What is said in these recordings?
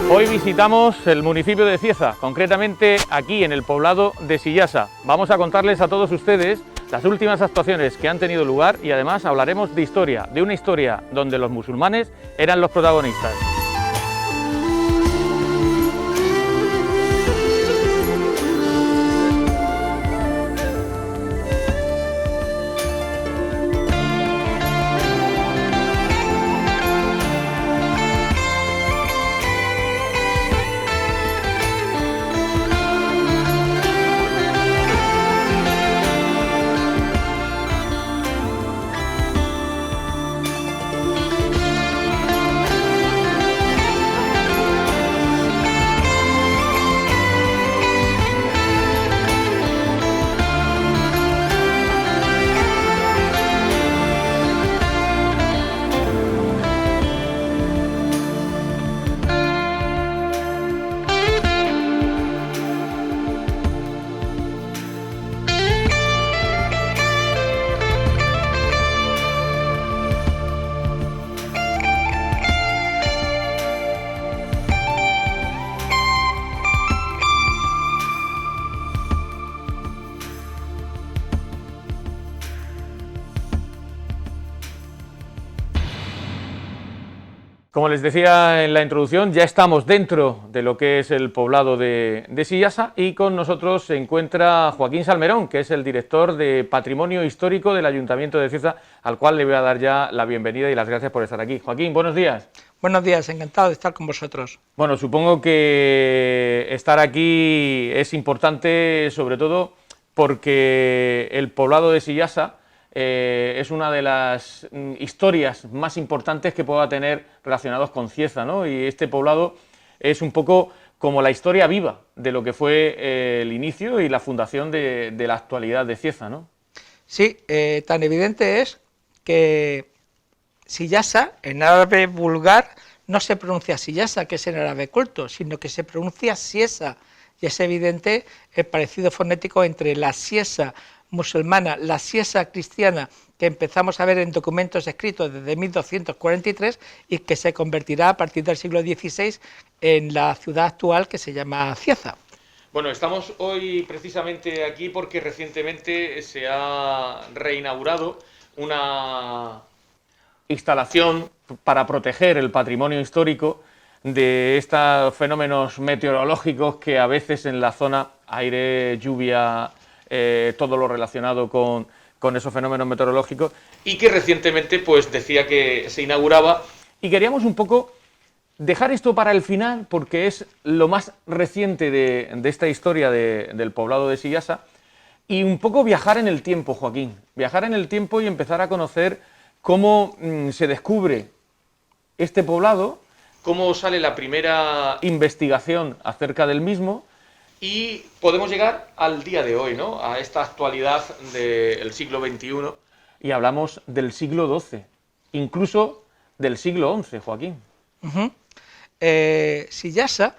Hoy visitamos el municipio de Cieza, concretamente aquí en el poblado de Sillasa. Vamos a contarles a todos ustedes las últimas actuaciones que han tenido lugar y además hablaremos de historia, de una historia donde los musulmanes eran los protagonistas. Como les decía en la introducción, ya estamos dentro de lo que es el poblado de Sillasa y con nosotros se encuentra Joaquín Salmerón, que es el director de Patrimonio Histórico del Ayuntamiento de Cieza, al cual le voy a dar ya la bienvenida y las gracias por estar aquí. Joaquín, buenos días. Buenos días, encantado de estar con vosotros. Bueno, supongo que estar aquí es importante sobre todo porque el poblado de Sillasa es una de las historias más importantes que pueda tener relacionados con Cieza, ¿no? Y este poblado es un poco como la historia viva de lo que fue el inicio y la fundación de la actualidad de Cieza, ¿no? Sí, tan evidente es que Sillasa, en árabe vulgar, no se pronuncia Sillasa, que es en árabe culto, sino que se pronuncia Siesa, y es evidente el parecido fonético entre la Siesa musulmana, la Siesa cristiana, que empezamos a ver en documentos escritos desde 1243 y que se convertirá a partir del siglo XVI en la ciudad actual que se llama Cieza. Bueno, estamos hoy precisamente aquí porque recientemente se ha reinaugurado una instalación para proteger el patrimonio histórico de estos fenómenos meteorológicos que a veces en la zona, aire, lluvia, todo lo relacionado con esos fenómenos meteorológicos, y que recientemente pues decía que se inauguraba, y queríamos un poco dejar esto para el final porque es lo más reciente de esta historia del poblado de Sillasa, y un poco viajar en el tiempo, Joaquín, viajar en el tiempo y empezar a conocer cómo se descubre este poblado, cómo sale la primera investigación acerca del mismo, y podemos llegar al día de hoy, ¿no? A esta actualidad del siglo XXI, y hablamos del siglo XII, incluso del siglo XI, Joaquín. Sillasa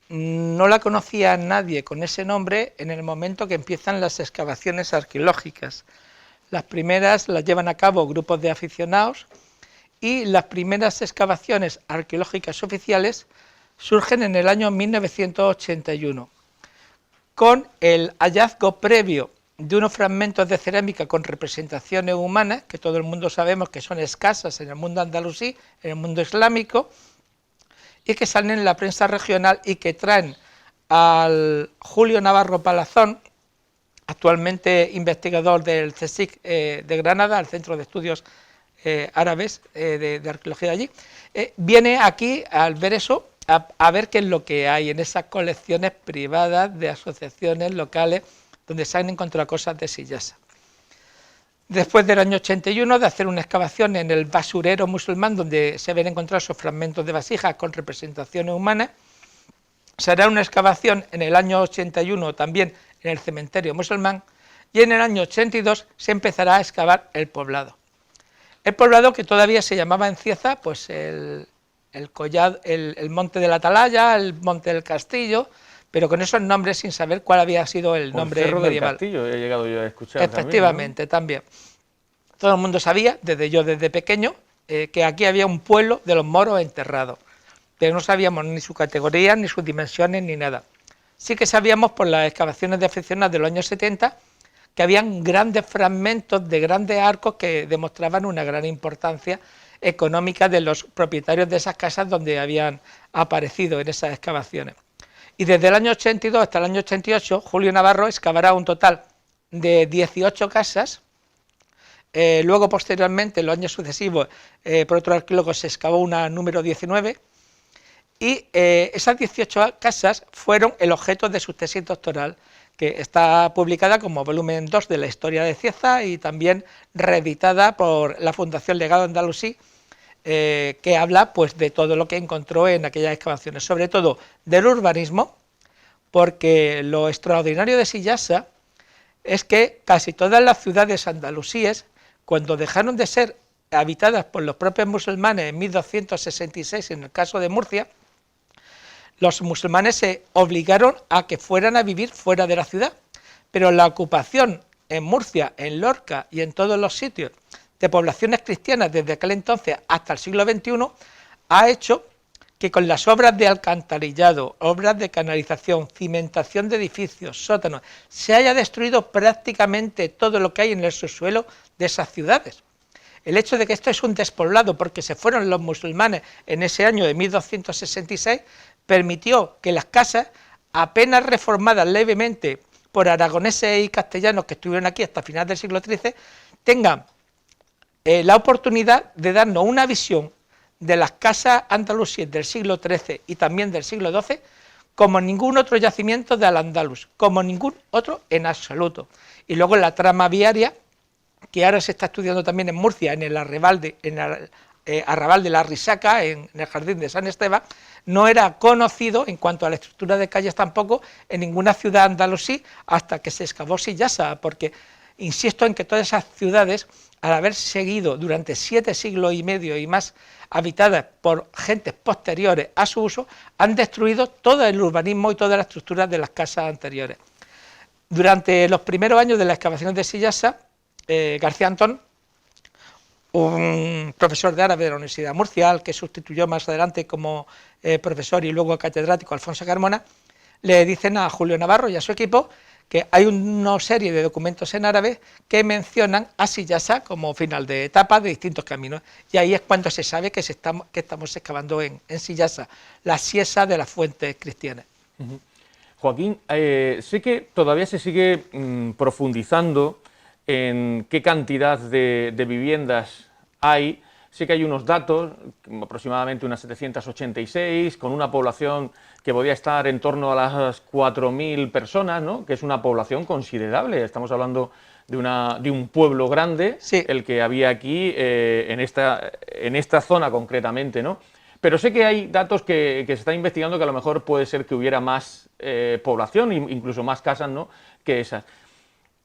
no la conocía nadie con ese nombre en el momento que empiezan las excavaciones arqueológicas. Las primeras las llevan a cabo grupos de aficionados y las primeras excavaciones arqueológicas oficiales surgen en el año 1981, con el hallazgo previo de unos fragmentos de cerámica con representaciones humanas, que todo el mundo sabemos que son escasas en el mundo andalusí, en el mundo islámico, y que salen en la prensa regional y que traen al Julio Navarro Palazón, actualmente investigador del CSIC de Granada, el Centro de Estudios Árabes de Arqueología de allí, viene aquí al ver eso, a ver qué es lo que hay en esas colecciones privadas de asociaciones locales donde se han encontrado cosas de Sillasa. Después del año 81, de hacer una excavación en el basurero musulmán, donde se ven encontrados esos fragmentos de vasijas con representaciones humanas, se hará una excavación en el año 81 también en el cementerio musulmán, y en el año 82 se empezará a excavar el poblado. El poblado que todavía se llamaba en Cieza, pues el monte de la Atalaya, el monte del Castillo, pero con esos nombres sin saber cuál había sido el nombre Cerro medieval. Del Castillo he llegado yo a escuchar. Efectivamente, también. Todo el mundo sabía, desde pequeño, que aquí había un pueblo de los moros enterrados. pero no sabíamos ni su categoría, ni sus dimensiones, ni nada. Sí que sabíamos por las excavaciones de aficionados de los años 70 que habían grandes fragmentos de grandes arcos que demostraban una gran importancia económica de los propietarios de esas casas donde habían aparecido en esas excavaciones. Y desde el año 82 hasta el año 88, Julio Navarro excavará un total de 18 casas. Luego, posteriormente, en los años sucesivos, por otro arqueólogo se excavó una número 19, y esas 18 casas fueron el objeto de su tesis doctoral, que está publicada como volumen 2 de la historia de Cieza y también reeditada por la Fundación Legado Andalusí, que habla pues de todo lo que encontró en aquellas excavaciones, sobre todo del urbanismo, porque lo extraordinario de Sillasa es que casi todas las ciudades andalusíes, cuando dejaron de ser habitadas por los propios musulmanes en 1266, en el caso de Murcia, los musulmanes se obligaron a que fueran a vivir fuera de la ciudad, pero la ocupación en Murcia, en Lorca y en todos los sitios de poblaciones cristianas desde aquel entonces hasta el siglo XXI ha hecho que con las obras de alcantarillado, obras de canalización, cimentación de edificios, sótanos, se haya destruido prácticamente todo lo que hay en el subsuelo de esas ciudades. El hecho de que esto es un despoblado porque se fueron los musulmanes en ese año de 1266 permitió que las casas, apenas reformadas levemente por aragoneses y castellanos que estuvieron aquí hasta finales del siglo XIII, tengan la oportunidad de darnos una visión de las casas andalusíes del siglo XIII y también del siglo XII como ningún otro yacimiento de Al-Ándalus, como ningún otro en absoluto. Y luego la trama viaria, que ahora se está estudiando también en Murcia, en el arrabal de la Risaca, en el jardín de San Esteban, no era conocido en cuanto a la estructura de calles tampoco en ninguna ciudad andalusí hasta que se excavó Sillasa, porque insisto en que todas esas ciudades, al haber seguido durante 7 siglos y medio y más habitadas por gentes posteriores a su uso, han destruido todo el urbanismo y toda la estructura de las casas anteriores. Durante los primeros años de las excavaciones de Sillasa, García Antón, un profesor de árabe de la Universidad de Murcia, al que sustituyó más adelante como profesor y luego catedrático Alfonso Carmona, le dicen a Julio Navarro y a su equipo que hay una serie de documentos en árabe que mencionan a Sillasa como final de etapa de distintos caminos, y ahí es cuando se sabe que estamos excavando en Sillasa, la siesa de las fuentes cristianas. Joaquín, sé que todavía se sigue profundizando en qué cantidad de viviendas hay. Sí que hay unos datos, aproximadamente unas 786, con una población que podía estar en torno a las 4.000 personas, ¿no? Que es una población considerable. Estamos hablando de un pueblo grande, sí, el que había aquí en esta zona concretamente, ¿no? Pero sé que hay datos que se están investigando que a lo mejor puede ser que hubiera más población, incluso más casas, ¿no?, que esas.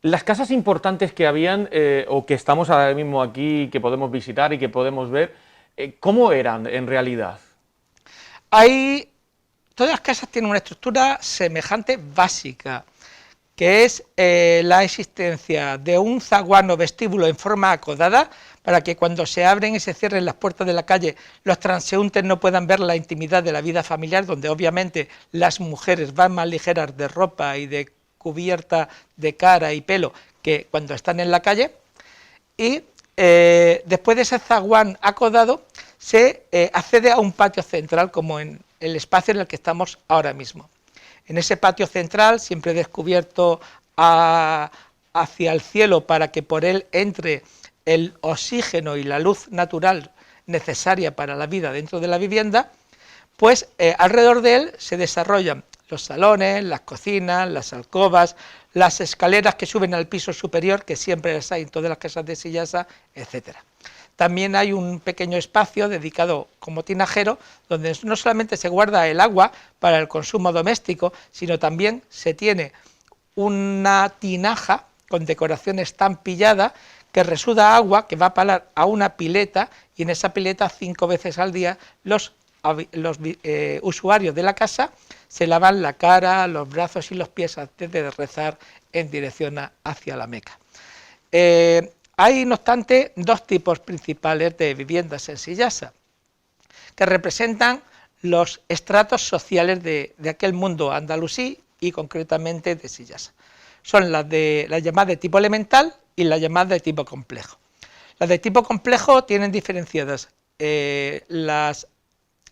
Las casas importantes que habían o que estamos ahora mismo aquí, que podemos visitar y que podemos ver, ¿cómo eran en realidad? Todas las casas tienen una estructura semejante básica, que es la existencia de un zaguán o vestíbulo en forma acodada, para que cuando se abren y se cierren las puertas de la calle, los transeúntes no puedan ver la intimidad de la vida familiar, donde obviamente las mujeres van más ligeras de ropa y de cubierta de cara y pelo que cuando están en la calle. Y después de ese zaguán acodado se accede a un patio central, como en el espacio en el que estamos ahora mismo. En ese patio central, siempre descubierto hacia el cielo para que por él entre el oxígeno y la luz natural necesaria para la vida dentro de la vivienda, pues alrededor de él se desarrollan los salones, las cocinas, las alcobas, las escaleras que suben al piso superior, que siempre las hay en todas las casas de Sillasa, etc. También hay un pequeño espacio dedicado como tinajero, donde no solamente se guarda el agua para el consumo doméstico, sino también se tiene una tinaja con decoración estampillada que resuda agua que va a parar a una pileta, y en esa pileta 5 veces al día los usuarios de la casa se lavan la cara, los brazos y los pies antes de rezar en dirección hacia la Meca. Hay, no obstante, 2 tipos principales de viviendas en Sillasa, que representan los estratos sociales de aquel mundo andalusí y concretamente de Sillasa. Son las llamadas de tipo elemental y las llamadas de tipo complejo. Las de tipo complejo tienen diferenciadas las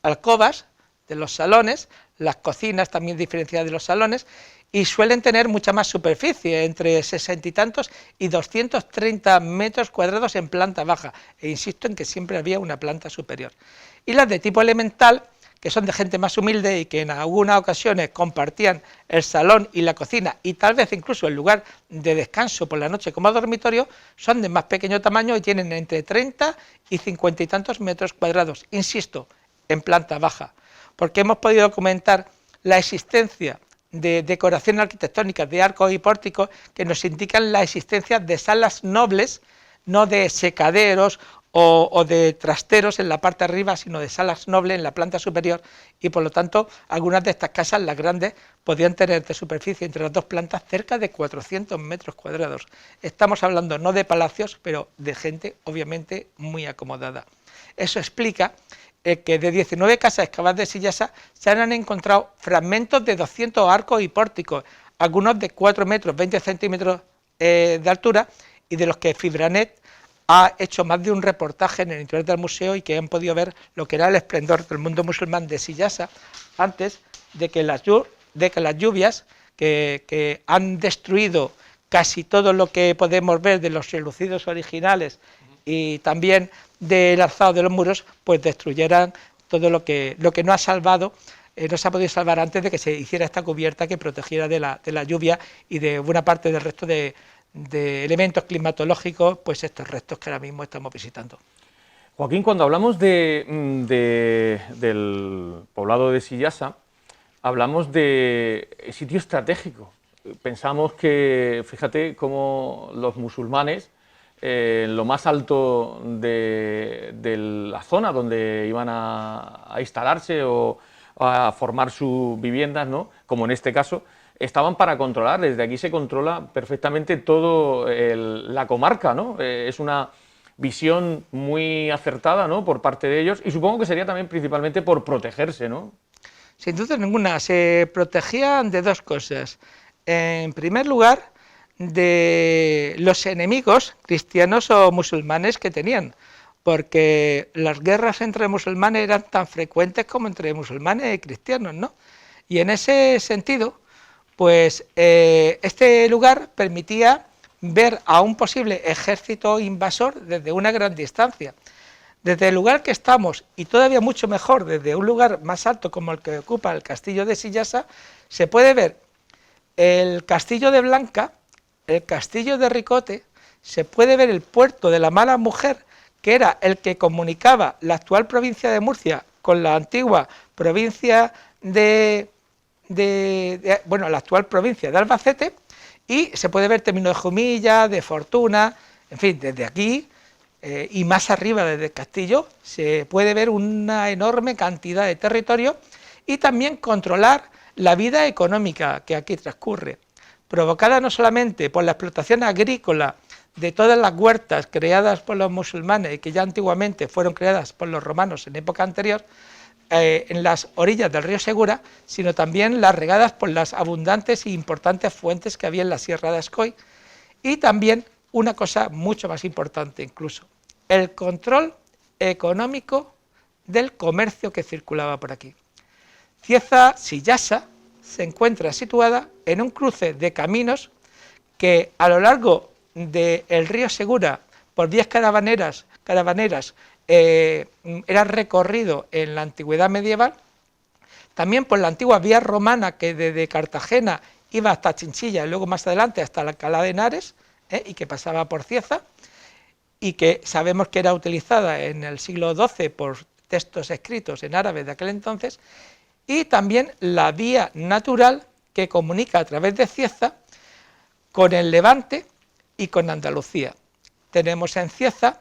alcobas de los salones, las cocinas también diferenciadas de los salones, y suelen tener mucha más superficie, entre 60 y tantos y 230 metros cuadrados en planta baja, e insisto en que siempre había una planta superior. Y las de tipo elemental, que son de gente más humilde y que en algunas ocasiones compartían el salón y la cocina y tal vez incluso el lugar de descanso por la noche como dormitorio, son de más pequeño tamaño y tienen entre 30 y 50 y tantos metros cuadrados, insisto, en planta baja, porque hemos podido documentar la existencia de decoraciones arquitectónicas, de arcos y pórticos que nos indican la existencia de salas nobles, no de secaderos o de trasteros en la parte de arriba, sino de salas nobles en la planta superior, y por lo tanto algunas de estas casas, las grandes, podían tener de superficie entre las dos plantas cerca de 400 metros cuadrados. Estamos hablando no de palacios, pero de gente obviamente muy acomodada. Eso explica que de 19 casas excavadas de Sillasa se han encontrado fragmentos de 200 arcos y pórticos, algunos de 4 metros, 20 centímetros de altura, y de los que Fibranet ha hecho más de un reportaje en el interior del museo y que han podido ver lo que era el esplendor del mundo musulmán de Sillasa antes de que las lluvias que han destruido casi todo lo que podemos ver de los relucidos originales y también del alzado de los muros, pues destruyeran todo lo que no ha salvado, no se ha podido salvar antes de que se hiciera esta cubierta que protegiera de la lluvia y de buena parte del resto de elementos climatológicos, pues estos restos que ahora mismo estamos visitando. Joaquín, cuando hablamos del poblado de Sillasa, hablamos de sitio estratégico. Pensamos que, fíjate, cómo los musulmanes, en lo más alto de la zona donde iban a instalarse o a formar sus viviendas, ¿no?, como en este caso, estaban para controlar. Desde aquí se controla perfectamente toda la comarca, ¿no? Es una visión muy acertada, ¿no?, por parte de ellos, y supongo que sería también principalmente por protegerse, ¿no? Sin duda ninguna, se protegían de dos cosas. En primer lugar, de los enemigos cristianos o musulmanes que tenían, porque las guerras entre musulmanes eran tan frecuentes como entre musulmanes y cristianos, ¿no? Y en ese sentido, pues este lugar permitía ver a un posible ejército invasor desde una gran distancia. Desde el lugar que estamos, y todavía mucho mejor desde un lugar más alto como el que ocupa el castillo de Sillasa, se puede ver el castillo de Blanca, el castillo de Ricote, se puede ver el puerto de la Mala Mujer, que era el que comunicaba la actual provincia de Murcia con la antigua provincia la actual provincia de Albacete, y se puede ver Termino de Jumilla, de Fortuna, en fin, desde aquí y más arriba desde el castillo se puede ver una enorme cantidad de territorio y también controlar la vida económica que aquí transcurre, provocada no solamente por la explotación agrícola de todas las huertas creadas por los musulmanes y que ya antiguamente fueron creadas por los romanos en época anterior, en las orillas del río Segura, sino también las regadas por las abundantes e importantes fuentes que había en la Sierra de Ascoy, y también una cosa mucho más importante incluso, el control económico del comercio que circulaba por aquí. Cieza Sillasa se encuentra situada en un cruce de caminos que a lo largo del río Segura, por vías caravaneras, era recorrido en la antigüedad medieval, también por la antigua vía romana que desde Cartagena iba hasta Chinchilla y luego más adelante hasta la Alcalá de Henares, y que pasaba por Cieza, y que sabemos que era utilizada en el siglo XII por textos escritos en árabe de aquel entonces, y también la vía natural que comunica a través de Cieza con el Levante y con Andalucía. Tenemos en Cieza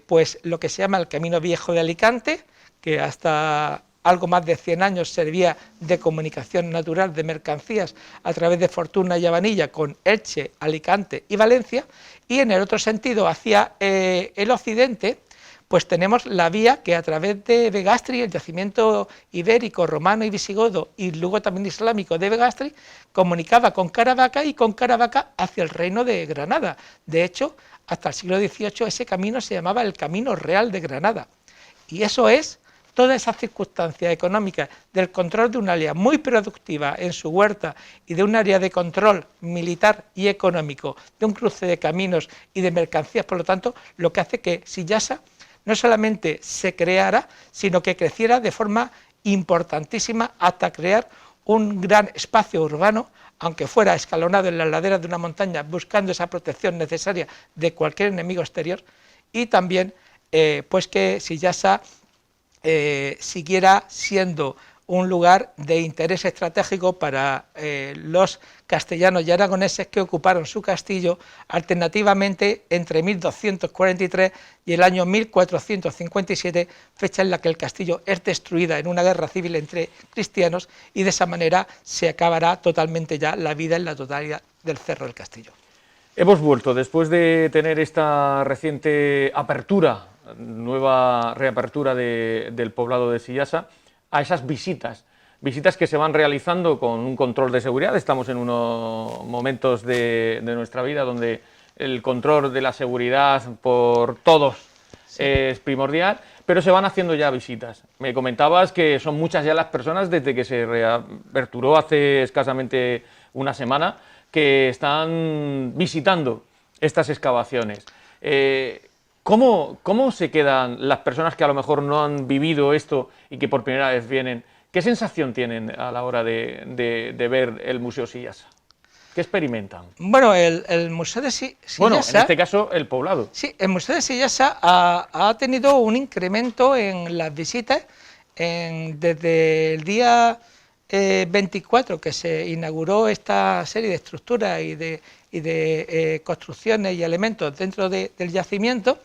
pues lo que se llama el Camino Viejo de Alicante, que hasta algo más de 100 años servía de comunicación natural de mercancías a través de Fortuna y Habanilla con Elche, Alicante y Valencia, y en el otro sentido hacia el occidente pues tenemos la vía que a través de Begastri, el yacimiento ibérico, romano y visigodo, y luego también islámico de Begastri, comunicaba con Caravaca y con Caravaca hacia el reino de Granada. De hecho, hasta el siglo XVIII ese camino se llamaba el Camino Real de Granada. Y eso es todas esas circunstancias económicas del control de un área muy productiva en su huerta y de un área de control militar y económico, de un cruce de caminos y de mercancías, por lo tanto, lo que hace que Sillasa no solamente se creara, sino que creciera de forma importantísima hasta crear un gran espacio urbano, aunque fuera escalonado en las laderas de una montaña, buscando esa protección necesaria de cualquier enemigo exterior, y también pues que Sillasa siguiera siendo un lugar de interés estratégico para los castellanos y aragoneses que ocuparon su castillo alternativamente entre 1243 y el año 1457, fecha en la que el castillo es destruida en una guerra civil entre cristianos, y de esa manera se acabará totalmente ya la vida en la totalidad del Cerro del Castillo. Hemos vuelto, después de tener esta reciente apertura, nueva reapertura del poblado de Sillasa, a esas visitas que se van realizando con un control de seguridad. Estamos en unos momentos de nuestra vida donde el control de la seguridad por todos es primordial, pero se van haciendo ya visitas. Me comentabas que son muchas ya las personas desde que se reaperturó hace escasamente una semana que están visitando estas excavaciones. ¿Cómo se quedan las personas que a lo mejor no han vivido esto y que por primera vez vienen? ¿Qué sensación tienen a la hora de ver el Museo Sillasa? ¿Qué experimentan? Bueno, el Museo de Sillasa... Bueno, en este caso, el poblado. Sí, el Museo de Sillasa ha tenido un incremento en las visitas desde el día 24, que se inauguró esta serie de estructuras y de construcciones y elementos dentro del yacimiento,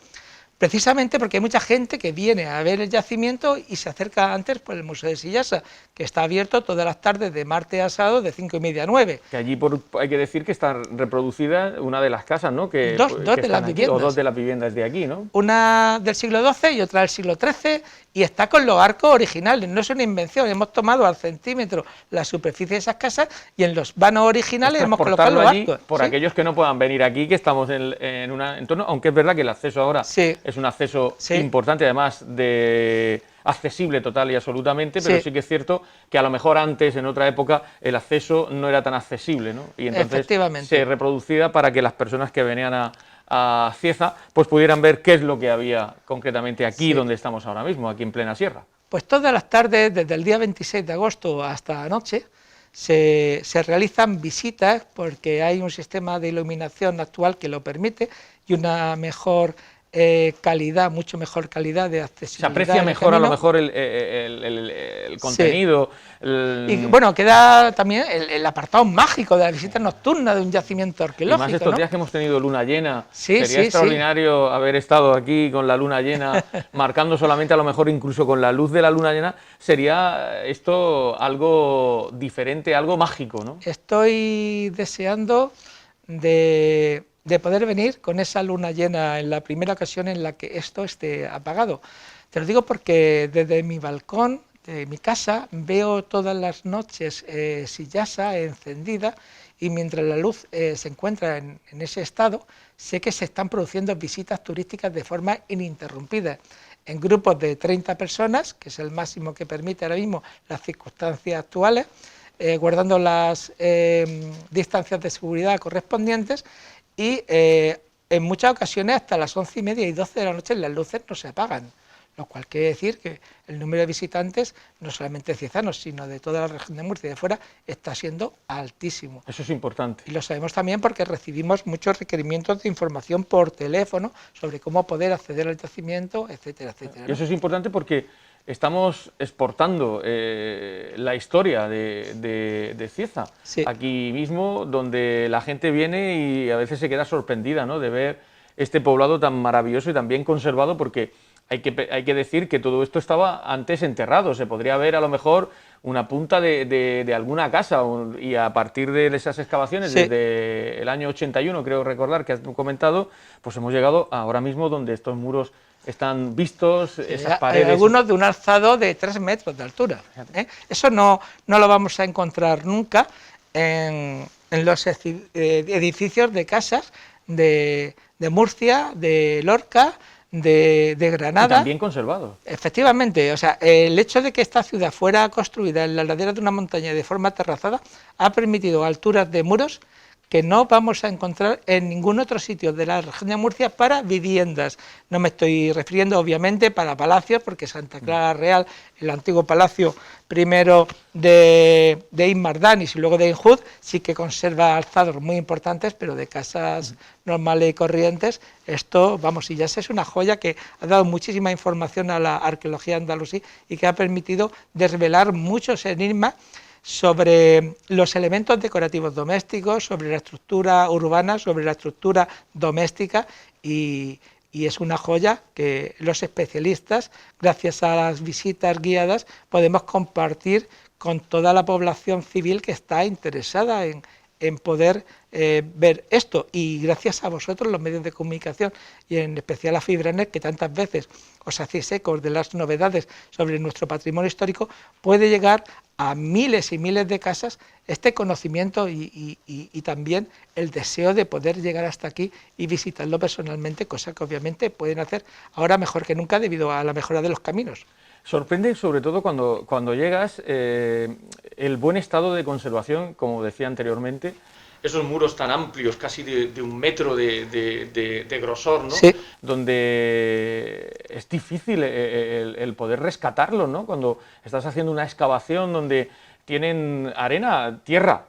precisamente porque hay mucha gente que viene a ver el yacimiento y se acerca antes por el Museo de Sillasa, que está abierto todas las tardes de martes a sábado de 5:30 a 9. Que allí hay que decir que está reproducida una de las casas, ¿no? Dos de las viviendas. O dos de las viviendas de aquí, ¿no? Una del siglo XII y otra del siglo XIII, y está con los arcos originales, no es una invención, hemos tomado al centímetro la superficie de esas casas y en los vanos originales hemos colocado los arcos. Por ¿sí? Aquellos que no puedan venir aquí, que estamos en un entorno, aunque es verdad que el acceso ahora sí. es un acceso sí. importante, además de accesible total y absolutamente, pero sí que es cierto que a lo mejor antes, en otra época, el acceso no era tan accesible, ¿no? Y entonces se reproducía para que las personas que venían a Cieza pues pudieran ver qué es lo que había concretamente aquí donde estamos ahora mismo, aquí en plena sierra. Pues todas las tardes, desde el día 26 de agosto hasta anoche, se realizan visitas porque hay un sistema de iluminación actual que lo permite y una mejor calidad, mucho mejor calidad de accesibilidad. Se aprecia mejor a lo mejor el contenido. Sí. Y bueno, queda también el apartado mágico de la visita nocturna de un yacimiento arqueológico. Y más estos días que hemos tenido luna llena, sí, sería extraordinario haber estado aquí con la luna llena, marcando solamente a lo mejor incluso con la luz de la luna llena, sería esto algo diferente, algo mágico, ¿no? Estoy deseando de poder venir con esa luna llena en la primera ocasión en la que esto esté apagado. Te lo digo porque desde mi balcón de mi casa veo todas las noches Sillasa encendida, y mientras la luz se encuentra en ese estado, sé que se están produciendo visitas turísticas de forma ininterrumpida, en grupos de 30 personas, que es el máximo que permite ahora mismo las circunstancias actuales, guardando las distancias de seguridad correspondientes, y en muchas ocasiones hasta las 11:30 y 12 de la noche las luces no se apagan, lo cual quiere decir que el número de visitantes, no solamente de ciezanos, sino de toda la región de Murcia y de fuera, está siendo altísimo. Eso es importante. Y lo sabemos también porque recibimos muchos requerimientos de información por teléfono sobre cómo poder acceder al yacimiento, etcétera, etcétera, ¿no? Y eso es importante porque estamos exportando la historia de Cieza, aquí mismo, donde la gente viene y a veces se queda sorprendida, ¿no?, de ver este poblado tan maravilloso y tan bien conservado, porque hay que decir que todo esto estaba antes enterrado. Se podría ver a lo mejor una punta de alguna casa, y a partir de esas excavaciones, Sí. desde el año 81, creo recordar que has comentado, pues hemos llegado ahora mismo donde estos muros están vistos, esas Hay paredes. algunos de un alzado de 3 metros de altura. Eso no lo vamos a encontrar nunca en los edificios de casas de Murcia, de Lorca, de Y Granada. también conservados. Efectivamente, o sea, el hecho de que esta ciudad fuera construida en la ladera de una montaña de forma terrazada ha permitido alturas de muros que no vamos a encontrar en ningún otro sitio de la región de Murcia para viviendas. No me estoy refiriendo, obviamente, para palacios, porque Santa Clara Real, el antiguo palacio primero de Inmardanis y luego de Injud, sí que conserva alzados muy importantes, pero de casas normales y corrientes, esto, vamos, y ya es una joya que ha dado muchísima información a la arqueología andalusí y que ha permitido desvelar muchos enigmas sobre los elementos decorativos domésticos, sobre la estructura urbana, sobre la estructura doméstica, y es una joya que los especialistas, gracias a las visitas guiadas, podemos compartir con toda la población civil que está interesada en poder ver esto, y gracias a vosotros, los medios de comunicación, y en especial a Fibranet, que tantas veces os hacéis ecos de las novedades sobre nuestro patrimonio histórico, puede llegar a miles y miles de casas este conocimiento y también el deseo de poder llegar hasta aquí y visitarlo personalmente, cosa que obviamente pueden hacer ahora mejor que nunca debido a la mejora de los caminos. Sorprende sobre todo cuando llegas el buen estado de conservación, como decía anteriormente. Esos muros tan amplios, casi de 1 metro de grosor, ¿no? Sí. Donde es difícil el poder rescatarlo, ¿no? Cuando estás haciendo una excavación donde tienen arena, tierra,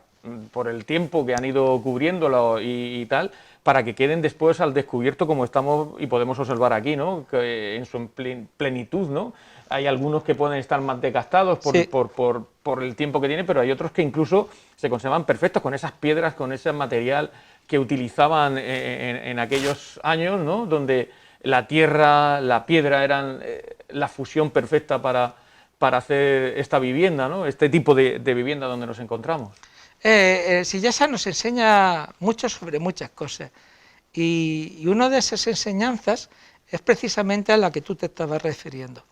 por el tiempo que han ido cubriéndolo y tal, para que queden después al descubierto, como estamos y podemos observar aquí, ¿no? Que en su plenitud, ¿no? Hay algunos que pueden estar más desgastados Sí. por el tiempo que tienen, pero hay otros que incluso se conservan perfectos con esas piedras, con ese material que utilizaban en aquellos años, ¿no? Donde la tierra, la piedra eran la fusión perfecta para hacer esta vivienda, ¿no? Este tipo de vivienda donde nos encontramos. Sillasa nos enseña mucho sobre muchas cosas, y una de esas enseñanzas es precisamente a la que tú te estabas refiriendo.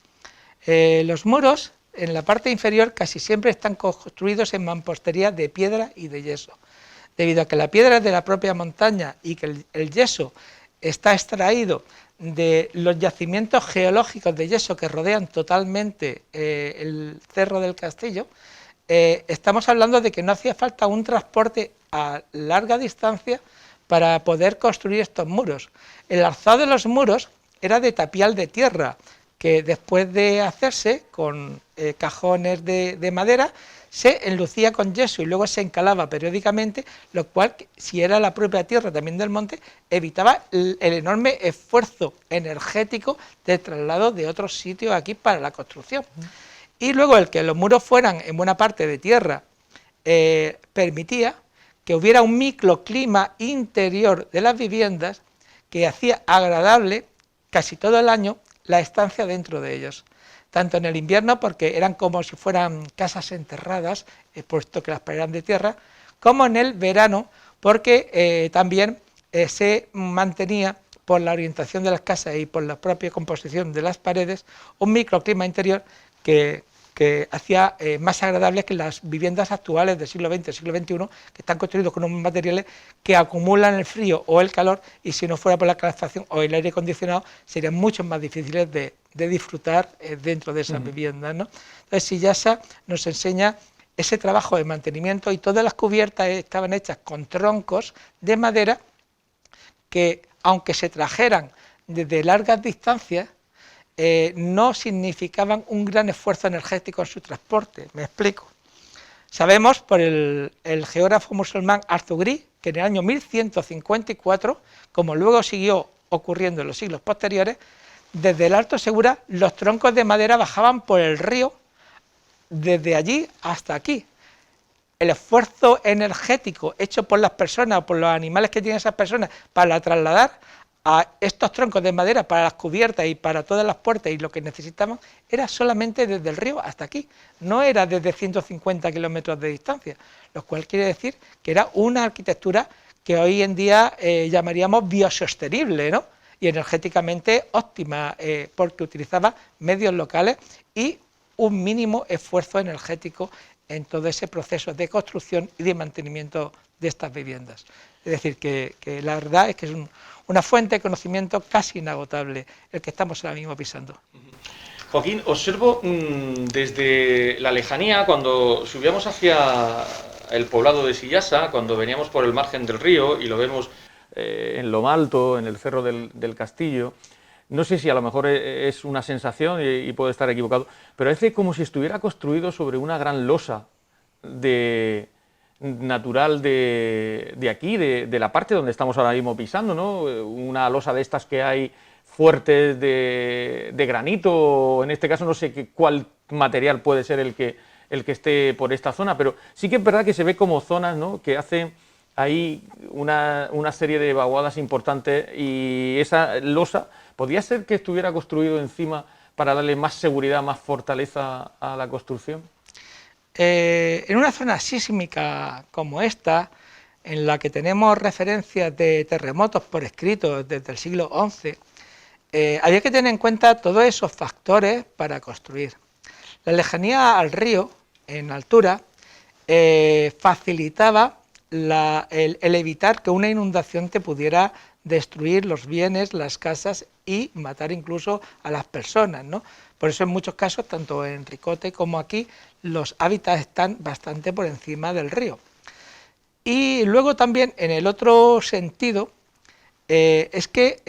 Los muros en la parte inferior casi siempre están construidos en mampostería de piedra y de yeso, debido a que la piedra es de la propia montaña y que el yeso está extraído de los yacimientos geológicos de yeso que rodean totalmente el Cerro del Castillo. Estamos hablando de que no hacía falta un transporte a larga distancia para poder construir estos muros. El alzado de los muros era de tapial de tierra, que después de hacerse con cajones de madera, se enlucía con yeso y luego se encalaba periódicamente, lo cual, si era la propia tierra también del monte, evitaba el enorme esfuerzo energético de traslado de otros sitios aquí para la construcción. Y luego el que los muros fueran en buena parte de tierra permitía que hubiera un microclima interior de las viviendas que hacía agradable casi todo el año la estancia dentro de ellos, tanto en el invierno, porque eran como si fueran casas enterradas, puesto que las paredes eran de tierra, como en el verano, porque también se mantenía, por la orientación de las casas y por la propia composición de las paredes, un microclima interior que hacía más agradables que las viviendas actuales del siglo XX, siglo XXI, que están construidos con unos materiales que acumulan el frío o el calor, y si no fuera por la calefacción o el aire acondicionado, serían mucho más difíciles de disfrutar dentro de esas viviendas, ¿no? Entonces, Sillasa nos enseña ese trabajo de mantenimiento, y todas las cubiertas estaban hechas con troncos de madera que, aunque se trajeran desde largas distancias, no significaban un gran esfuerzo energético en su transporte. Me explico. Sabemos por el geógrafo musulmán Artugri que en el año 1154, como luego siguió ocurriendo en los siglos posteriores, desde el Alto Segura los troncos de madera bajaban por el río desde allí hasta aquí. El esfuerzo energético hecho por las personas o por los animales que tienen esas personas para trasladar a estos troncos de madera para las cubiertas y para todas las puertas y lo que necesitaban era solamente desde el río hasta aquí, no era desde 150 kilómetros de distancia, lo cual quiere decir que era una arquitectura que hoy en día llamaríamos biosostenible, ¿no? Y energéticamente óptima, porque utilizaba medios locales y un mínimo esfuerzo energético en todo ese proceso de construcción y de mantenimiento de estas viviendas. Es decir, que la verdad es que es una fuente de conocimiento casi inagotable el que estamos ahora mismo pisando. Joaquín, observo desde la lejanía, cuando subíamos hacia el poblado de Sillasa, cuando veníamos por el margen del río y lo vemos en lo alto, en el cerro del castillo, no sé si a lo mejor es una sensación y puedo estar equivocado, pero es como si estuviera construido sobre una gran losa natural de aquí, de la parte donde estamos ahora mismo pisando, ¿no? Una losa de estas que hay fuertes de granito, en este caso no sé cuál material puede ser el que esté por esta zona, pero sí que es verdad que se ve como zonas, ¿no?, que hacen ahí una serie de vaguadas importantes, y esa losa podría ser que estuviera construido encima para darle más seguridad, más fortaleza a la construcción. En una zona sísmica como esta, en la que tenemos referencias de terremotos por escrito desde el siglo XI, había que tener en cuenta todos esos factores para construir. La lejanía al río, en altura, facilitaba el evitar que una inundación te pudiera destruir los bienes, las casas y matar incluso a las personas, ¿no? Por eso en muchos casos, tanto en Ricote como aquí, los hábitats están bastante por encima del río. Y luego también, en el otro sentido, es que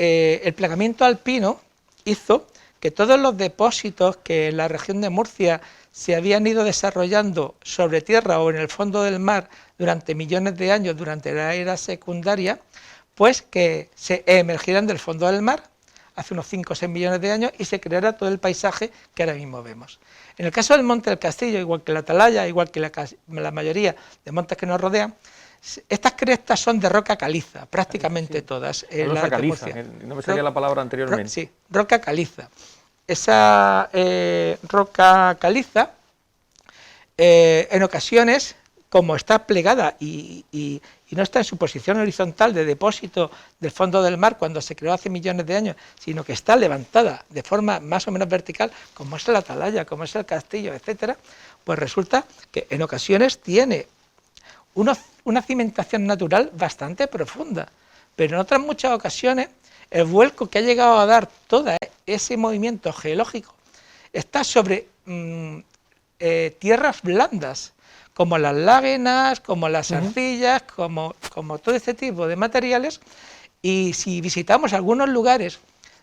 el plegamiento alpino hizo que todos los depósitos que en la región de Murcia se habían ido desarrollando sobre tierra o en el fondo del mar durante millones de años, durante la era secundaria, pues que se emergieran del fondo del mar hace unos 5 o 6 millones de años y se creara todo el paisaje que ahora mismo vemos. En el caso del Monte del Castillo, igual que la Atalaya, igual que la mayoría de montes que nos rodean, estas crestas son de roca caliza, prácticamente sí, todas. La caliza, no me salía la palabra anteriormente. Sí, roca caliza. Esa roca caliza, en ocasiones, como está plegada y no está en su posición horizontal de depósito del fondo del mar cuando se creó hace millones de años, sino que está levantada de forma más o menos vertical, como es la Atalaya, como es el Castillo, etcétera, pues resulta que en ocasiones tiene una cimentación natural bastante profunda, pero en otras muchas ocasiones el vuelco que ha llegado a dar todo ese movimiento geológico está sobre tierras blandas, como las láguenas, como las arcillas, como todo este tipo de materiales, y si visitamos algunos lugares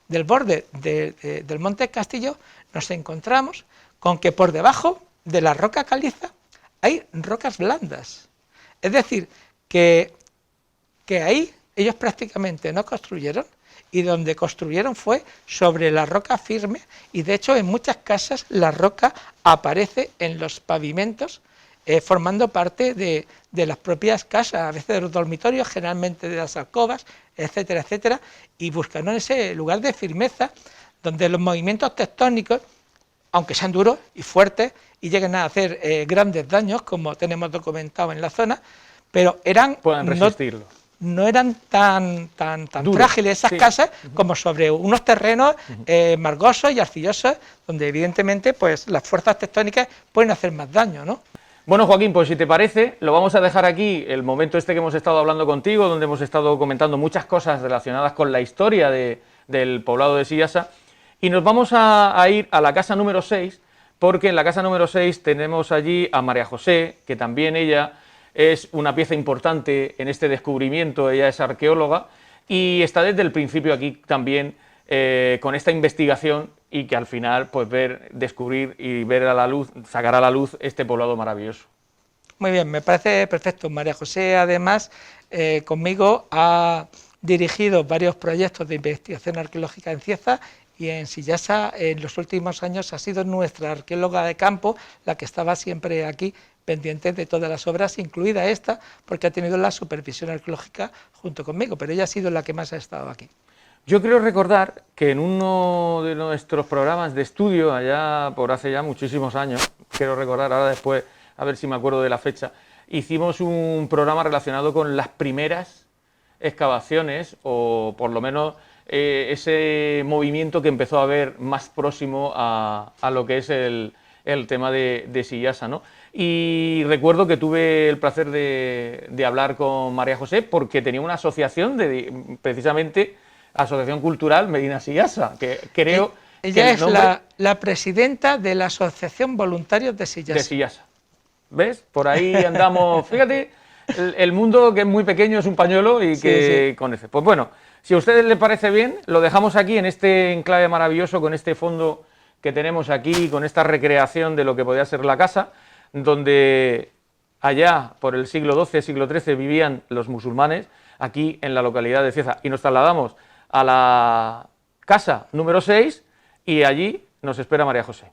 del borde del Monte Castillo, nos encontramos con que por debajo de la roca caliza hay rocas blandas. Es decir, que ahí ellos prácticamente no construyeron, y donde construyeron fue sobre la roca firme, y de hecho en muchas casas la roca aparece en los pavimentos, formando parte de las propias casas, a veces de los dormitorios, generalmente de las alcobas, etcétera, etcétera, y buscando ese lugar de firmeza donde los movimientos tectónicos, aunque sean duros y fuertes y lleguen a hacer grandes daños, como tenemos documentado en la zona, pero puedan resistirlo. No eran tan frágiles esas casas como sobre unos terrenos margosos y arcillosos, donde evidentemente pues las fuerzas tectónicas pueden hacer más daño, ¿no? Bueno, Joaquín, pues si te parece, lo vamos a dejar aquí, el momento este que hemos estado hablando contigo, donde hemos estado comentando muchas cosas relacionadas con la historia del poblado de Sillasa, y nos vamos a ir a la casa número 6, porque en la casa número 6 tenemos allí a María José, que también ella es una pieza importante en este descubrimiento, ella es arqueóloga, y está desde el principio aquí también con esta investigación, y que al final pues descubrir y ver a la luz, sacar a la luz este poblado maravilloso. Muy bien, me parece perfecto. María José además conmigo ha dirigido varios proyectos de investigación arqueológica en Cieza, y en Sillasa en los últimos años ha sido nuestra arqueóloga de campo la que estaba siempre aquí pendiente de todas las obras, incluida esta, porque ha tenido la supervisión arqueológica junto conmigo, pero ella ha sido la que más ha estado aquí. Yo creo recordar que en uno de nuestros programas de estudio, allá por hace ya muchísimos años, quiero recordar ahora después, a ver si me acuerdo de la fecha, hicimos un programa relacionado con las primeras excavaciones, o por lo menos ese movimiento que empezó a haber más próximo a lo que es el tema de Sillasa, ¿no? Y recuerdo que tuve el placer de hablar con María José porque tenía una asociación precisamente Asociación Cultural Medina Sillasa, que creo ella que es la presidenta de la Asociación Voluntarios de Sillasa. De Sillasa. ¿Ves? Por ahí andamos. Fíjate, el mundo que es muy pequeño es un pañuelo y que conoce. Pues bueno, si a ustedes les parece bien, lo dejamos aquí en este enclave maravilloso, con este fondo que tenemos aquí, con esta recreación de lo que podía ser la casa, donde allá por el siglo XII, siglo XIII vivían los musulmanes, aquí en la localidad de Cieza. Y nos trasladamos a la casa número 6 y allí nos espera María José.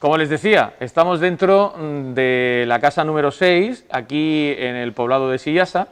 Como les decía, estamos dentro de la casa número 6, aquí en el poblado de Sillasa,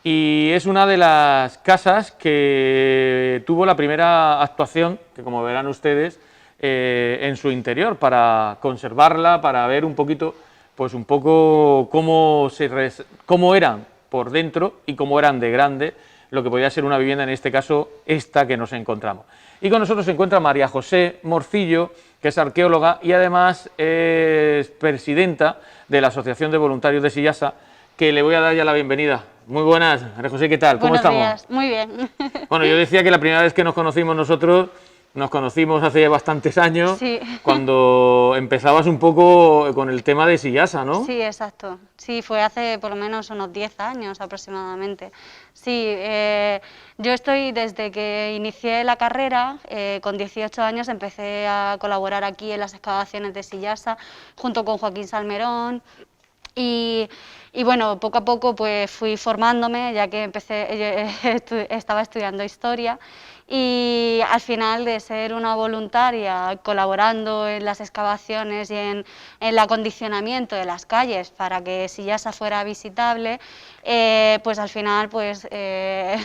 y es una de las casas que tuvo la primera actuación, que como verán ustedes, en su interior, para conservarla, para ver un poquito, pues un poco cómo eran por dentro y cómo eran de grande lo que podía ser una vivienda, en este caso esta que nos encontramos. Y con nosotros se encuentra María José Morcillo, que es arqueóloga y además es presidenta de la Asociación de Voluntarios de Sillasa, que le voy a dar ya la bienvenida. Muy buenas, María José, ¿qué tal? ¿Cómo estamos? Buenos días, muy bien. Bueno, yo decía que la primera vez que nos conocimos nosotros, nos conocimos hace bastantes años, Sí. cuando empezabas un poco con el tema de Sillasa, ¿no? Sí, exacto. Sí, fue hace por lo menos unos 10 años aproximadamente. Sí, yo estoy desde que inicié la carrera, con 18 años empecé a colaborar aquí en las excavaciones de Sillasa, junto con Joaquín Salmerón. Y bueno, poco a poco pues fui formándome, ya que estaba estudiando historia, y al final de ser una voluntaria colaborando en las excavaciones y en el acondicionamiento de las calles para que Sillasa fuera visitable, pues al final pues he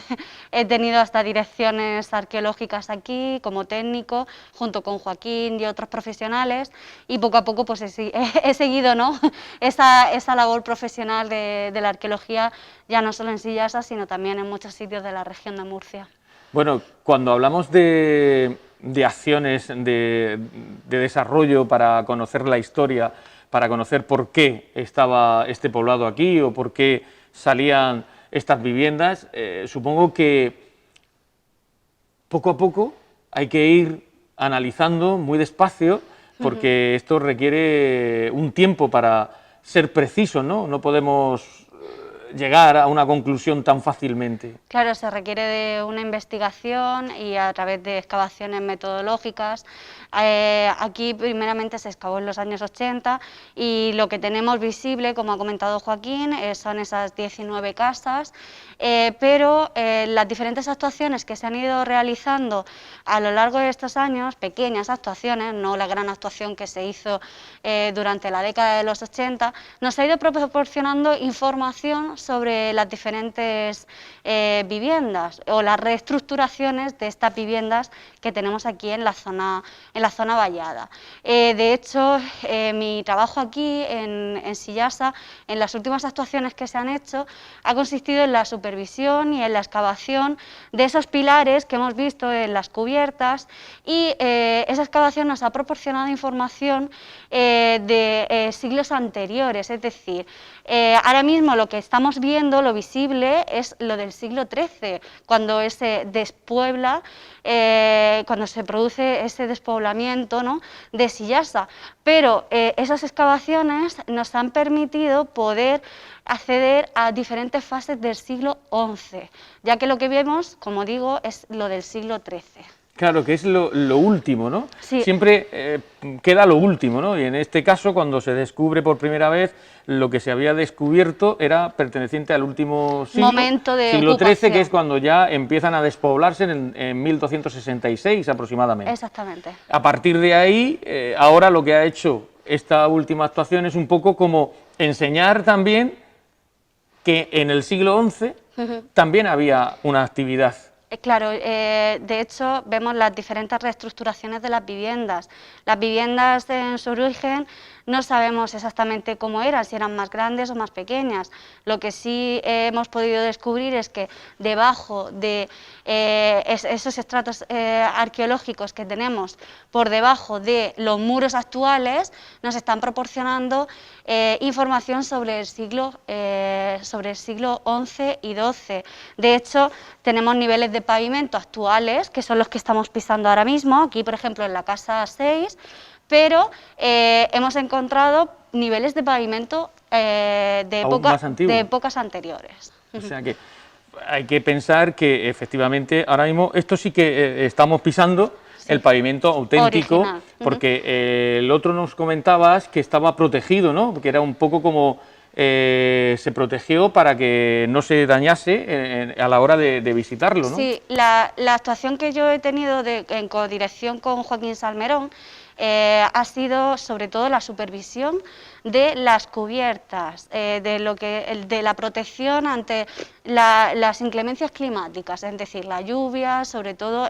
tenido hasta direcciones arqueológicas aquí como técnico, junto con Joaquín y otros profesionales, y poco a poco pues he seguido, ¿no?, esa labor profesional de la arqueología, ya no solo en Sillasa, sino también en muchos sitios de la región de Murcia. Bueno, cuando hablamos de acciones de desarrollo para conocer la historia, para conocer por qué estaba este poblado aquí o por qué salían estas viviendas, supongo que poco a poco hay que ir analizando muy despacio, porque esto requiere un tiempo para ser preciso, ¿no? No podemos llegar a una conclusión tan fácilmente. Claro, se requiere de una investigación y a través de excavaciones metodológicas. Aquí primeramente se excavó en los años 80 y lo que tenemos visible, como ha comentado Joaquín, son esas 19 casas, pero las diferentes actuaciones que se han ido realizando a lo largo de estos años, pequeñas actuaciones, no la gran actuación que se hizo durante la década de los 80, nos ha ido proporcionando información sobre las diferentes viviendas o las reestructuraciones de estas viviendas que tenemos aquí en la zona vallada. De hecho, mi trabajo aquí en Sillasa, en las últimas actuaciones que se han hecho, ha consistido en la supervisión y en la excavación de esos pilares que hemos visto en las cubiertas, y esa excavación nos ha proporcionado información de siglos anteriores, es decir, ahora mismo lo que estamos viendo, lo visible, es lo del siglo XIII, cuando se despuebla, cuando se produce ese despoblamiento, ¿no?, de Sillasa, pero esas excavaciones nos han permitido poder acceder a diferentes fases del siglo XI, ya que lo que vemos, como digo, es lo del siglo XIII. Claro, que es lo último, ¿no? Sí. Siempre queda lo último, ¿no? Y en este caso, cuando se descubre por primera vez, lo que se había descubierto era perteneciente al último siglo, momento de siglo XIII, ocupación. que es cuando ya empiezan a despoblarse en 1266 aproximadamente. Exactamente. A partir de ahí, ahora lo que ha hecho esta última actuación es un poco como enseñar también que en el siglo XI también había una actividad. Claro, de hecho vemos las diferentes reestructuraciones de las viviendas. Las viviendas en su origen no sabemos exactamente cómo eran, si eran más grandes o más pequeñas. Lo que sí hemos podido descubrir es que debajo de esos estratos arqueológicos que tenemos por debajo de los muros actuales, nos están proporcionando información sobre el siglo XI y XII. De hecho, tenemos niveles de pavimento actuales, que son los que estamos pisando ahora mismo, aquí por ejemplo en la casa 6, pero hemos encontrado niveles de pavimento de épocas anteriores. O sea que hay que pensar que efectivamente ahora mismo esto sí que estamos pisando el pavimento auténtico, original. Porque el otro nos comentabas que estaba protegido, ¿no? Que era un poco como se protegió para que no se dañase a la hora de visitarlo, ¿no? Sí, la actuación que yo he tenido en codirección con Joaquín Salmerón ha sido sobre todo la supervisión de las cubiertas, de la protección ante las inclemencias climáticas, es decir, la lluvia, sobre todo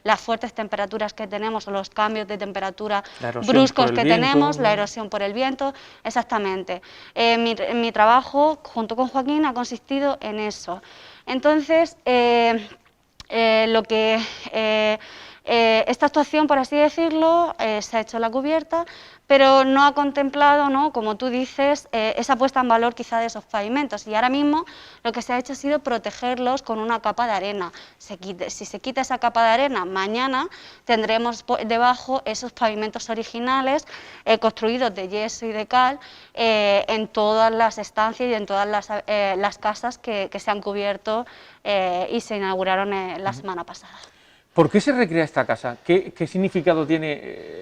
las fuertes temperaturas que tenemos o los cambios de temperatura bruscos que tenemos, la erosión por el viento, exactamente. Mi trabajo junto con Joaquín ha consistido en eso. Entonces, esta actuación, por así decirlo, se ha hecho la cubierta, pero no ha contemplado, ¿no?, como tú dices, esa puesta en valor quizá de esos pavimentos, y ahora mismo lo que se ha hecho ha sido protegerlos con una capa de arena. Si se quita esa capa de arena, mañana tendremos debajo esos pavimentos originales construidos de yeso y de cal en todas las estancias y en todas las casas que se han cubierto y se inauguraron la semana pasada. ¿Por qué se recrea esta casa? ¿Qué significado tiene?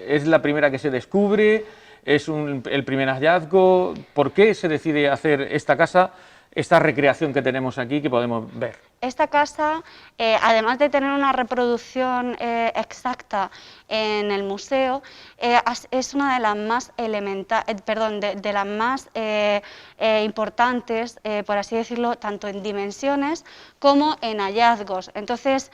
¿Es la primera que se descubre? ¿Es el primer hallazgo? ¿Por qué se decide hacer esta casa, esta recreación que tenemos aquí que podemos ver? Esta casa, además de tener una reproducción exacta en el museo, es una de las más de las más importantes, por así decirlo, tanto en dimensiones como en hallazgos. Entonces,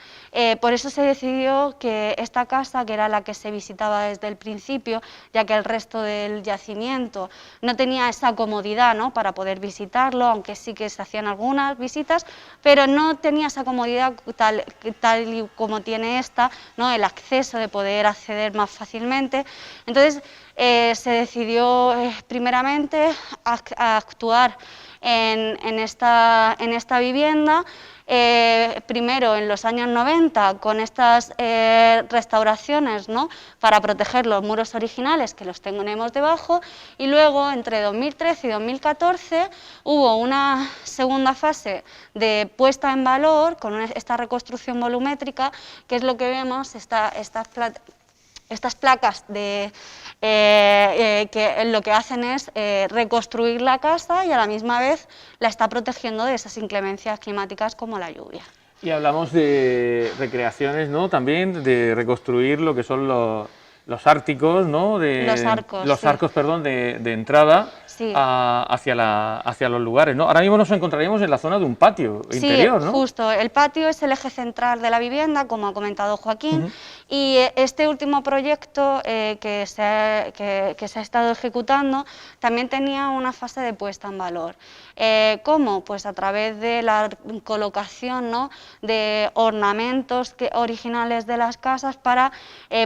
por eso se decidió que esta casa, que era la que se visitaba desde el principio, ya que el resto del yacimiento no tenía esa comodidad, ¿no?, para poder visitarlo, aunque sí que se hacían algunas visitas, pero no tenía esa comodidad tal y como tiene esta, ¿no?, el acceso de poder acceder más fácilmente. Entonces se decidió primeramente a actuar en esta vivienda, primero en los años 90 con estas restauraciones, ¿no?, para proteger los muros originales, que los tenemos debajo, y luego entre 2013 y 2014 hubo una segunda fase de puesta en valor con esta reconstrucción volumétrica, que es lo que vemos, estas placas que lo que hacen es reconstruir la casa y a la misma vez la está protegiendo de esas inclemencias climáticas como la lluvia. Y hablamos de recreaciones, ¿no?, también de reconstruir lo que son los árticos, ¿no?, los arcos, perdón, de entrada, sí, hacia los lugares, ¿no? Ahora mismo nos encontraríamos en la zona de un patio interior, ¿no? Sí, justo. El patio es el eje central de la vivienda, como ha comentado Joaquín, y este último proyecto que se ha estado ejecutando también tenía una fase de puesta en valor. ¿Cómo? Pues a través de la colocación, ¿no?, de ornamentos originales de las casas para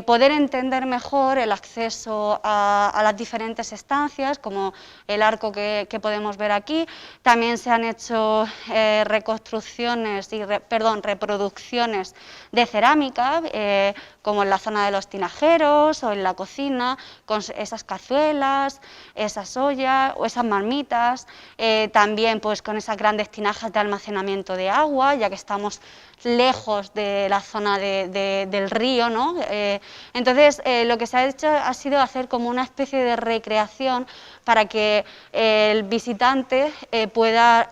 poder entender mejor el acceso a las diferentes estancias, como el arco que podemos ver aquí. También se han hecho reproducciones de cerámica, como en la zona de los tinajeros o en la cocina, con esas cazuelas, esas ollas o esas marmitas, también pues con esas grandes tinajas de almacenamiento de agua, ya que estamos lejos de la zona del río, ¿no? Entonces lo que se ha hecho ha sido hacer como una especie de recreación para que el visitante pueda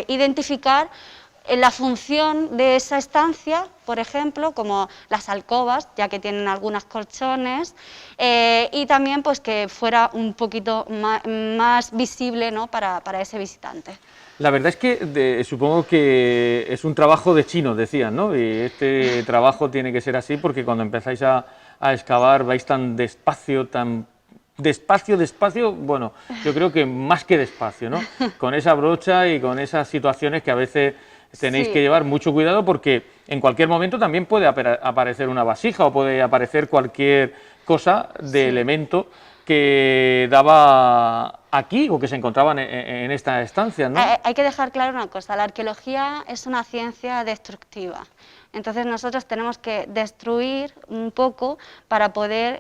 identificar la función de esa estancia, por ejemplo, como las alcobas, ya que tienen algunos colchones, y también pues que fuera un poquito más visible, ¿no?, para ese visitante. La verdad es que supongo que es un trabajo de chinos, decían, ¿no? Y este trabajo tiene que ser así porque cuando empezáis a excavar vais tan despacio, bueno, yo creo que más que despacio, ¿no? Con esa brocha y con esas situaciones que a veces tenéis que llevar mucho cuidado porque en cualquier momento también puede aparecer una vasija o puede aparecer cualquier cosa de elemento que daba aquí o que se encontraban en esta estancia, ¿no? Hay que dejar claro una cosa, la arqueología es una ciencia destructiva. Entonces nosotros tenemos que destruir un poco para poder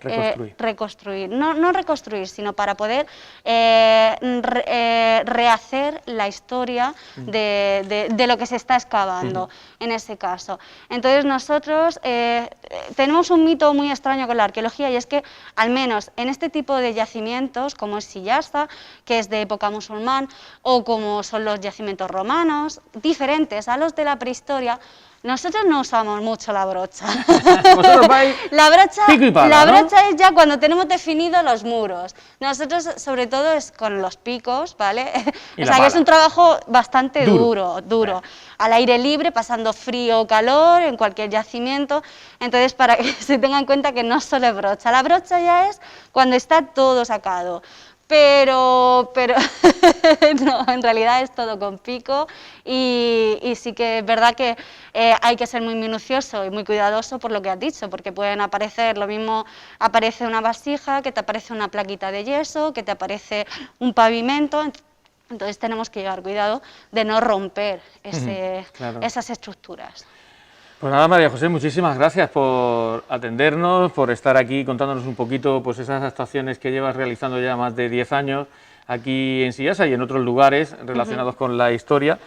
reconstruir. No reconstruir, sino para poder rehacer la historia de lo que se está excavando en ese caso. Entonces nosotros tenemos un mito muy extraño con la arqueología, y es que al menos en este tipo de yacimientos, como es Sillasta, que es de época musulmán, o como son los yacimientos romanos, diferentes a los de la prehistoria, Nosotros no usamos mucho la brocha. Vosotros vais pico y pala, la ¿no? brocha es ya cuando tenemos definidos los muros. Nosotros, sobre todo, es con los picos, ¿vale? Y O la sea, que es pala. un trabajo bastante duro. Al aire libre, pasando frío o calor, en cualquier yacimiento. Entonces, para que se tenga en cuenta que no solo es brocha. La brocha ya es cuando está todo sacado. Pero no, en realidad es todo con pico y sí que es verdad que hay que ser muy minucioso y muy cuidadoso por lo que has dicho, porque pueden aparecer, lo mismo aparece una vasija, que te aparece una plaquita de yeso, que te aparece un pavimento, entonces tenemos que llevar cuidado de no romper claro. esas estructuras. Pues nada, María José, muchísimas gracias por atendernos, por estar aquí contándonos un poquito pues esas actuaciones que llevas realizando ya más de 10 años aquí en Sillasa y en otros lugares relacionados con la historia,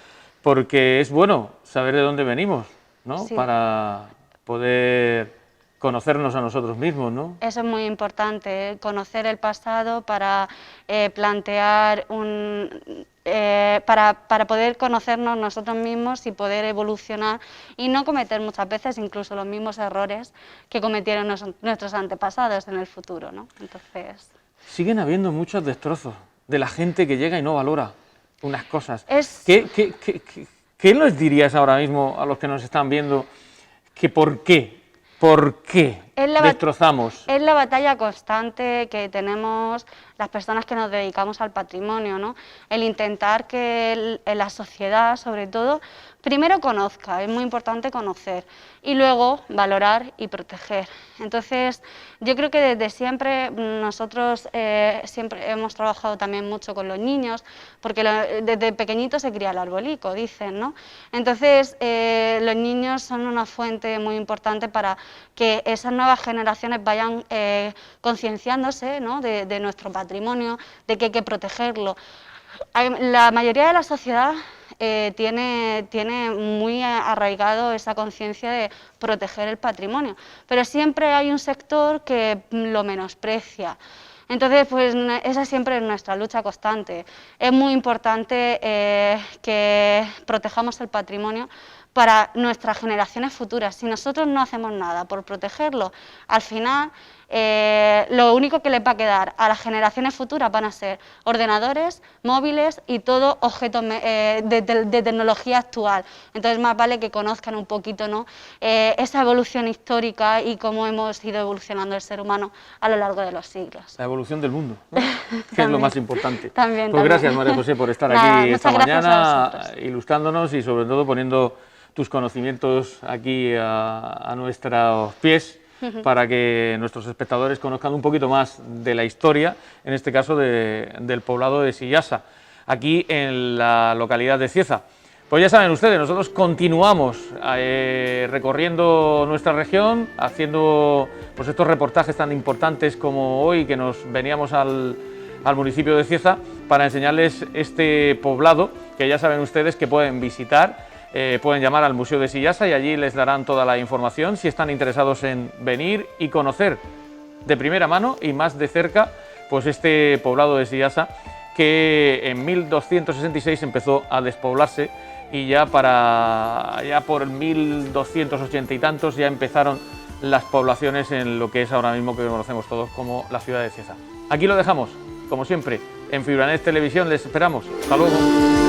porque es bueno saber de dónde venimos, ¿no? Sí. Para poder conocernos a nosotros mismos, ¿no? Eso es muy importante, conocer el pasado para plantear para poder conocernos nosotros mismos y poder evolucionar y no cometer muchas veces incluso los mismos errores que cometieron nuestros antepasados en el futuro, ¿no? Entonces... Siguen habiendo muchos destrozos de la gente que llega y no valora unas cosas. ¿Qué les dirías ahora mismo a los que nos están viendo que por qué destrozamos? Es la batalla constante que tenemos las personas que nos dedicamos al patrimonio, ¿no? El intentar que la sociedad, sobre todo, primero conozca, es muy importante conocer, y luego valorar y proteger. Entonces, yo creo que desde siempre nosotros siempre hemos trabajado también mucho con los niños, porque desde pequeñitos se cría el arbolico, dicen, ¿no? Entonces, los niños son una fuente muy importante para que esas nuevas generaciones vayan concienciándose, ¿no? de nuestro patrimonio, de que hay que protegerlo. La mayoría de la sociedad tiene muy arraigado esa conciencia de proteger el patrimonio, pero siempre hay un sector que lo menosprecia. Entonces, pues esa siempre es nuestra lucha constante. Es muy importante que protejamos el patrimonio para nuestras generaciones futuras. Si nosotros no hacemos nada por protegerlo, al final lo único que les va a quedar a las generaciones futuras van a ser ordenadores, móviles y todo objetos de tecnología actual. Entonces más vale que conozcan un poquito, ¿no? Esa evolución histórica y cómo hemos ido evolucionando el ser humano a lo largo de los siglos. La evolución del mundo, ¿no? Que es lo más importante. También. Gracias, María José, por estar aquí esta mañana ilustrándonos y sobre todo poniendo tus conocimientos aquí a nuestros pies para que nuestros espectadores conozcan un poquito más de la historia, en este caso del poblado de Sillasa, aquí en la localidad de Cieza. Pues ya saben ustedes, nosotros continuamos recorriendo nuestra región, haciendo pues estos reportajes tan importantes como hoy, que nos veníamos al municipio de Cieza para enseñarles este poblado, que ya saben ustedes que pueden visitar. Pueden llamar al Museo de Sillasa y allí les darán toda la información si están interesados en venir y conocer de primera mano y más de cerca pues este poblado de Sillasa, que en 1266 empezó a despoblarse y ya por el 1280 y tantos ya empezaron las poblaciones en lo que es ahora mismo, que conocemos todos como la ciudad de Cieza. Aquí lo dejamos, como siempre, en Fibranet Televisión les esperamos. Hasta luego.